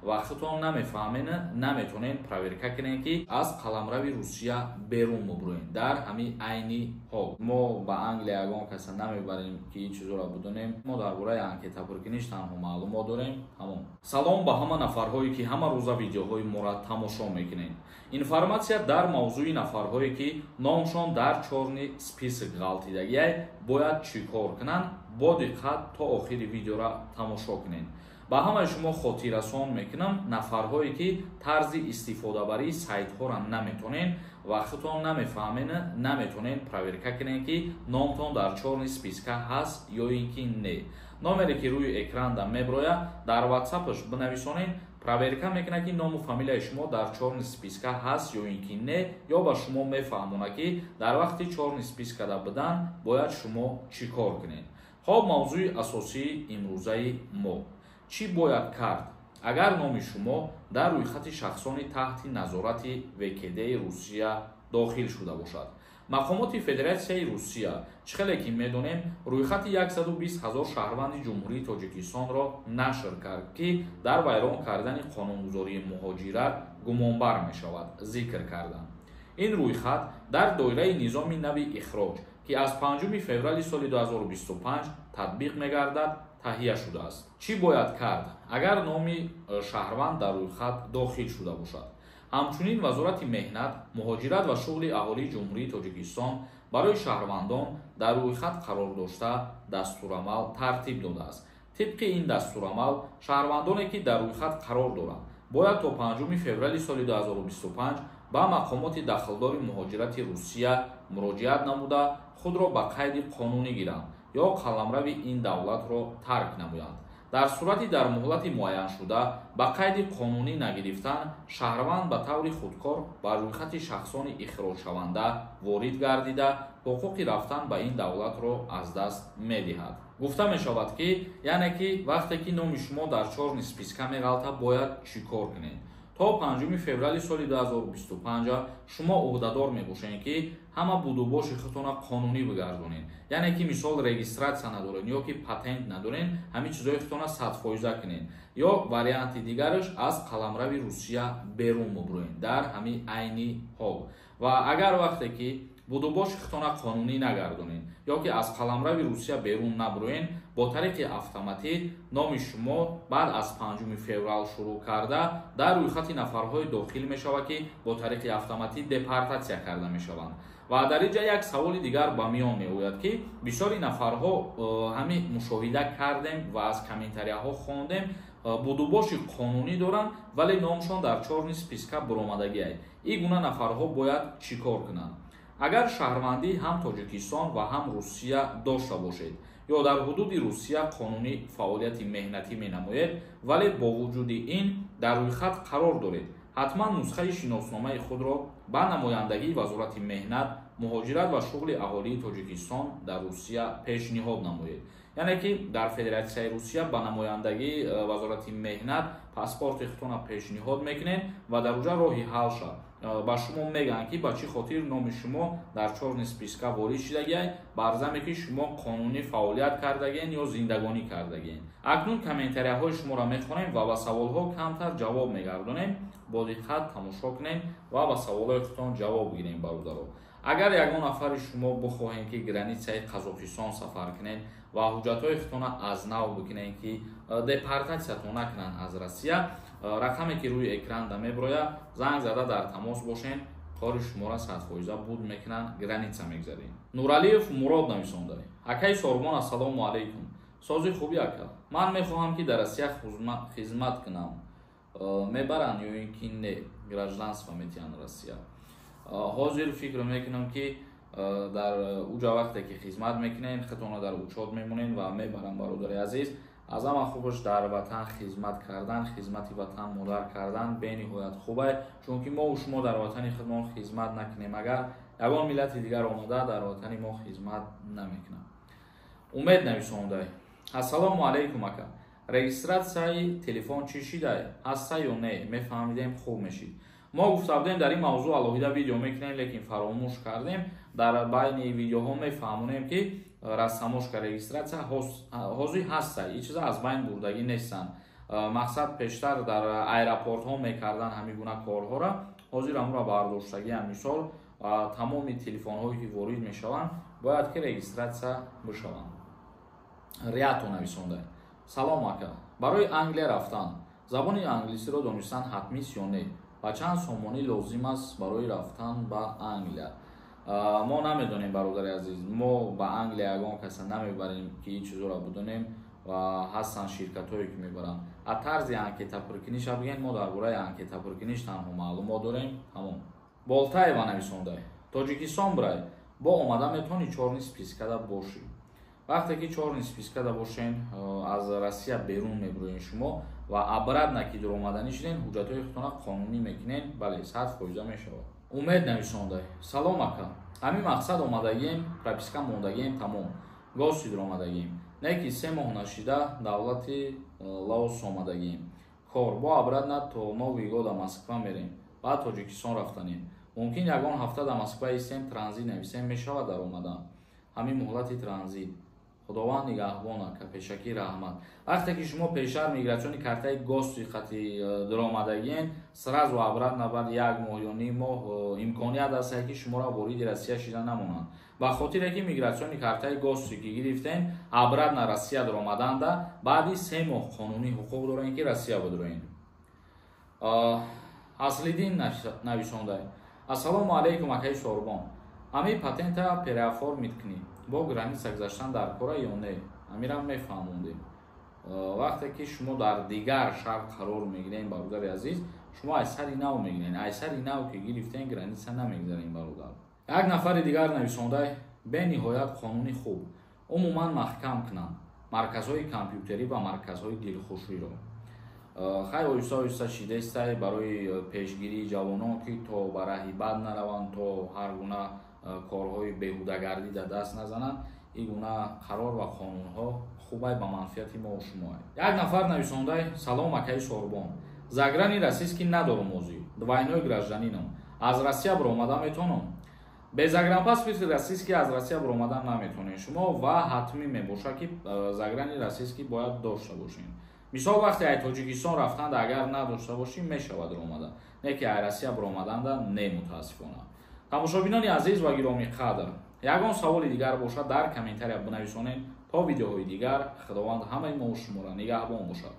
вақтитон намефаҳмед наметонед проверка кунед ки аз қаламрави Русия берун мубуред дар ҳамин айни ҳол. Мо ба Англия ягон каса намебарем ки ин чизоро будонем. Мо дар бораи анкетапуркуниш танҳо маълумот дорем. Ҳамон. Салом ба ҳама нафарҳое ки ҳама рӯза видеоҳои моро тамошо мекунед. Информатсия дар мавзӯи нафарҳое ки номшон дар чорни список ғалтидагиай бояд чӣ кор кунанд, бо диққат то охири видеоро тамошо кунед. Ба ҳамаи шумо хотиррасон мекунам нафарҳое ки тарзи истифодабарии сайтҳоро наметонед, вақтитон намефаҳмед, наметонед проверка кунед ки номтон дар чорни списка ҳаст ё ин ки не. Номере ки рӯи экран меброя дар WhatsApp-аш бинависонед, проверка мекунад ки ному фамилияи шумо дар чорни списка ҳаст ё ин ки не, ё ба шумо мефаҳмонад ки дар вақти чорни спискада будан бояд шумо чӣ кор кунед. Хоб мавзӯи асосии имрӯзаи мо. Чӣ бояд кард агар номи шумо дар рӯйхати шахсони таҳти назорати ВКД-и Русия дохил шуда бошад? Мақомоти Федератсияи Русия чихеле ки медонем рӯйхати 120 000 шаҳрванди Ҷумҳурии Тоҷикистонро нашр кард ки дар вайрон кардани қонунгузории муҳоҷират гумонбар мешавад зикр карданд. Ин рӯйхат дар доираи низоми нави ихроҷ ки аз 5 феврали соли 2025 татбиқ мегардад таҳия шудааст. Чӣ бояд кард агар номи шаҳрванд дар рӯйхат дохил шуда бошад? Ҳамчунин Вазорати меҳнат, муҳоҷират ва шуғли аҳолии Ҷумҳурии Тоҷикистон барои шаҳрвандон дар рӯйхат қарор дошта дастурамал тартиб додааст. Тибқи ин дастурамал шаҳрвандоне ки дар рӯйхат қарор доранд бояд то 5 феврали соли 2025 ба мақомоти дахлдори муҳоҷирати Русия муроҷиат намуда худро ба қайди қонунӣ гиранд ё қаламрави ин давлатро тарк намоянд. Дар сурати дар муҳлати муайяншуда ба қайди қонунӣ нагирифтан шаҳрванд ба таври худкор ба рӯйхати шахсони ихроҷшаванда ворид гардида ҳуқуқи рафтан ба ин давлатро аз даст медиҳад. Гуфта мешавад ки яъне ки вақте ки номи шумо дар чорни списка меғалта бояд чӣ кор кунед? То 5 феврали соли 2025 шумо ӯҳдадор мебошед ки ҳама будубоши худтонро қонунӣ бигардонед. Яъне ки мисол регистратсия надоред ё ки патент надоред, ҳамин чизои худтонро 100% кунед. Ё варианти дигараш аз қаламрави Русия берун мубуред дар ҳамин айни ҳол. Ва агар вақте ки будубоши худтонро қонунӣ нагардонед ё ки аз қаламрави Русия берун набуред, бо тариқи автоматӣ номи шумо баъд аз 5 феврал шурӯъ карда дар рӯйхати нафарҳои дохил мешавад ки бо тариқи автоматӣ депортатсия карда мешаванд. Ва дар инҷа як саволи дигар ба миён меояд ки бисёри нафарҳо ҳамин мушоҳида кардем ва аз комментарияҳо хондем будубоши қонунӣ доранд, вале номшон дар чорни списка буромадагиай. Ин гуна нафарҳо бояд чӣ кор кунанд? Агар шаҳрвандӣ ҳам Тоҷикистон ва ҳам Русия дошта бошед ё дар ҳудуди Русия қонунӣ фаъолияти меҳнатӣ менамоед, вале бо вуҷуди ин дар рӯйхат қарор доред, ҳатман нусхаи шиносномаи худро ба намояндагии Вазорати меҳнат, муҳоҷират ва шуғли аҳолии Тоҷикистон дар Русия пешниҳод намоед. Яъне ки дар Федератсияи Русия ба намояндагии Вазорати меҳнат паспорти худтонро пешниҳод мекунед ва дар уҷа роҳи ҳал шад. Ба шумо мегӯянд ки ба чӣ хотир номи шумо дар чорни списка ворид шудагиай, барзаме ки шумо қонунӣ фаъолият кардагиен ё зиндагонӣ кардагиен. Акнун комментарияҳои шуморо мехонем ва ба саволҳо камтар ҷавоб мегардонем. Бо диққат тамошо кунем ва ба саволҳои худтон ҷавоб гирем бародаро. Агар ягон нафари шумо бихоҳед ки границаи Қазоқистон сафар кунед ва ҳуҷҷатҳои худтонро аз нав бикунед ки депортатсиятон накунанд аз Россия, рақаме ки рӯи экран меброя, занг зада дар тамос бошед, кори шуморо 100% буд мекунанд, граница мегзаред. Нуралиев Мурод нависонда: акай Сормон, ассалому алайкум. Сози хуби ака, ман мехоҳам ки дар Россия хизмат кунам. Мебаранд ё ин ки не, гражданство метиҳанд Россия. ҳозир фикр мекунам ки дар уҷа вақте ки хизмат мекунем, худтонро дар учёт мемонем ва мебарам. Бародари азиз, аз ҳама хубаш дар ватан хизмат кардан, хизмати ватан модар кардан бениҳоят хуб аст, чунки мо шумо дар ватани худмон хизмат накунем, агар ягон миллати дигар омада дар ватани мо хизмат намекунад. Умед нависонда: ассалому алайкум ака, регистратсияи телефон чӣ шидай? Ҳаста ё не? Мефаҳмидем хуб мешид. Мо гуфта будем дар ин мавзӯъ алоҳида видео мекунем, лекин фаромӯш кардем. Дар байни видеоҳо мефаҳмонем ки растамошка регистратсия ҳозир ҳаста, ин чиза аз байн бурдагӣ нестанд. мақсад пештар дар аэропортҳо мекардан ҳамин гуна корҳоро ҳозир амро бардоштагиам. Мисол тамоми телефонҳое ки ворид мешаванд бояд ки регистратсия бишаванд. Риато нависонда: салом ака, барои Англия рафтан забони англисиро донистан ҳатмист ё не ва чанд сомонӣ лозим аст барои рафтан ба Англия? мо намедонем бародари азиз, мо ба Англия ягон каса намебарем ки ин чизоро будонем ва ҳастанд ширкатҳое ки мебаранд. Аз тарзи анкета пуркиниша бигӯед, мо дар бораи анкета пуркиниш танҳо маълумот дорем. Ҳамон Болтаева нависонда: Тоҷикистон брай, бо омада метавони 4 спискада бошӣ. Вақте ки 4 спискада бошен, аз Россия берун мебурӯен шумо ва обратно ки дуромаданӣ шуден, ҳуҷҷатҳои худтона қонунӣ мекунен, бале 100% мешавад. Умед нависонда: салом ака, ҳамин мақсад омадагием, прописка мондагием тамом, гости дуромадагием. Не ки 3 моҳ нашида давлати Лаос омадагием. Кор бо обратно то Новый год Москва мерем, баъд Тоҷикистон рафтанем. Мумкин ягон ҳафта дар Москва истем, транзит нависем, мешавад дар омадан. Ҳамин муҳлати транзит. Худованд нигаҳбон ака, пешакӣ раҳмат. Вақте ки шумо пешар мигратсиони картаи гости хати дуромадагиен, сразу обратно баъд 1 моҳ ё ним моҳ имконият аст ки шуморо вориди Россия шида намонанд. Ба хотире ки мигратсиони картаи гости ки гирифтен, обратно Россия дуромаданда, баъди 3 моҳ қонунӣ ҳуқуқ дорен ки Россия бидроен. Аслиддин нависонда: ассалому алайкум акаи Шорбон, ҳами патента переоформит кунӣ, бо граница гузаштан дар кора ё не? Ҳамирам мефаҳмондем. Вақте ки шумо дар дигар шаҳр қарор мегирен, бародари азиз, шумо айсари нав мегирен. Айсари нав ки гирифтен, граница намегзарен бародар. Як нафари дигар нависонда: бениҳоят қонуни хуб, умуман маҳкам кунанд марказҳои компютерӣ ва марказҳои дилхуширо. Хай оҳиста оҳиста шидестай барои пешгирии ҷавонон ки то ба раҳи бад нараванд, то ҳар гуна корҳои беҳудагардӣ дар даст назананд. Ин гуна қарор ва қонунҳо хубай ба манфиати мо шумо. Як нафар нависонда: салом акаи Шорбон, за грани российски надорум озӣ, двойной гражданином, аз Россия баромада метавонам. Без загранпаспорти российски аз Россия баромада наметавонем шумо ва ҳатмӣ мебошад ки заграни российски бояд дошта бошем. Мисол вақте ай Тоҷикистон рафтанда агар надошта бошем, мешавад омада, не ки ай Россия баромаданда не, мутаассифона. Тамошобинони азиз ва гироми қадр, ягон саволи дигар бошад дар комментария бинависонед. То видеоҳои дигар, худованд ҳамаи мо шуморо нигаҳбон бошад.